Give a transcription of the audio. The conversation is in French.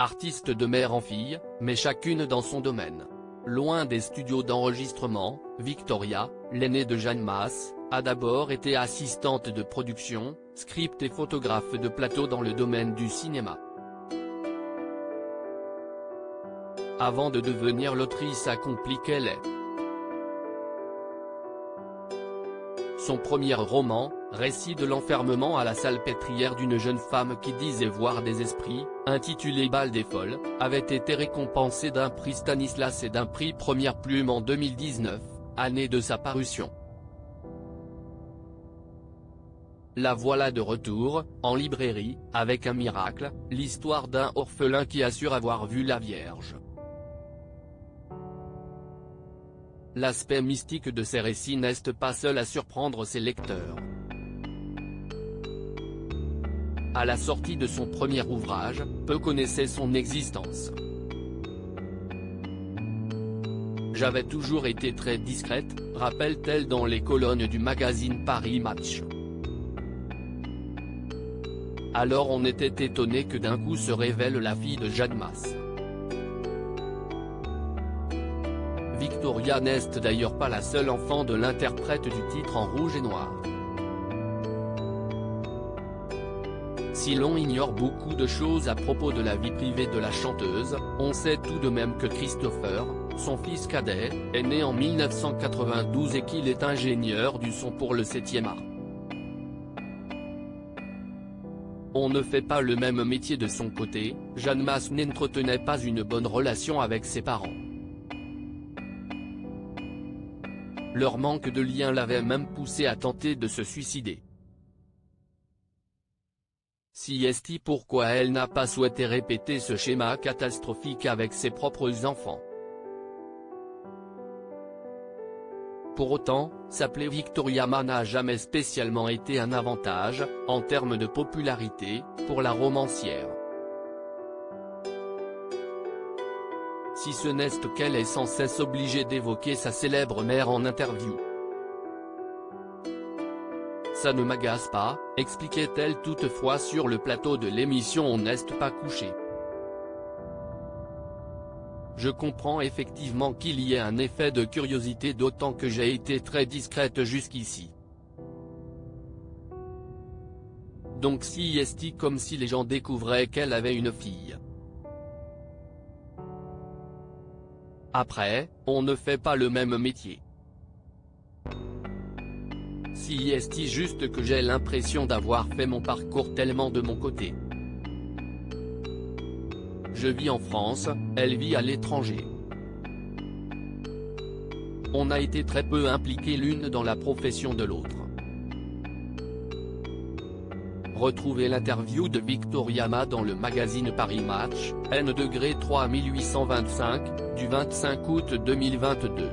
Artistes de mère en fille, mais chacune dans son domaine. Loin des studios d'enregistrement, Victoria, l'aînée de Jeanne Mas, a d'abord été assistante de production, script et photographe de plateau dans le domaine du cinéma. Avant de devenir l'autrice accomplie qu'elle est. Son premier roman, récit de l'enfermement à la salpêtrière d'une jeune femme qui disait voir des esprits, intitulé Bal des folles, avait été récompensé d'un prix Stanislas et d'un prix Première Plume en 2019, année de sa parution. La voilà de retour, en librairie, avec Un miracle, l'histoire d'un orphelin qui assure avoir vu la Vierge. L'aspect mystique de ces récits n'est pas seul à surprendre ses lecteurs. À la sortie de son premier ouvrage, peu connaissaient son existence. J'avais toujours été très discrète, rappelle-t-elle dans les colonnes du magazine Paris Match. Alors on était étonné que d'un coup se révèle la fille de Jeanne Mas. Victoria n'est d'ailleurs pas la seule enfant de l'interprète du titre en rouge et noir. Si l'on ignore beaucoup de choses à propos de la vie privée de la chanteuse, on sait tout de même que Christopher, son fils cadet, est né en 1992 et qu'il est ingénieur du son pour le 7e art. On ne fait pas le même métier de son côté, Jeanne Mas n'entretenait pas une bonne relation avec ses parents. Leur manque de lien l'avait même poussé à tenter de se suicider. Si est pourquoi elle n'a pas souhaité répéter ce schéma catastrophique avec ses propres enfants. Pour autant, s'appeler Victoria Ma n'a jamais spécialement été un avantage, en termes de popularité, pour la romancière. Si ce n'est qu'elle est sans cesse obligée d'évoquer sa célèbre mère en interview. Ça ne m'agace pas, expliquait-elle toutefois sur le plateau de l'émission On n'est pas couché. Je comprends effectivement qu'il y ait un effet de curiosité d'autant que j'ai été très discrète jusqu'ici. Donc si est comme si les gens découvraient qu'elle avait une fille. Après, on ne fait pas le même métier. Si est juste que j'ai l'impression d'avoir fait mon parcours tellement de mon côté. Je vis en France, elle vit à l'étranger. On a été très peu impliqués l'une dans la profession de l'autre. Retrouvez l'interview de Victoria Ma dans le magazine Paris Match, N°3 1825, du 25 août 2022.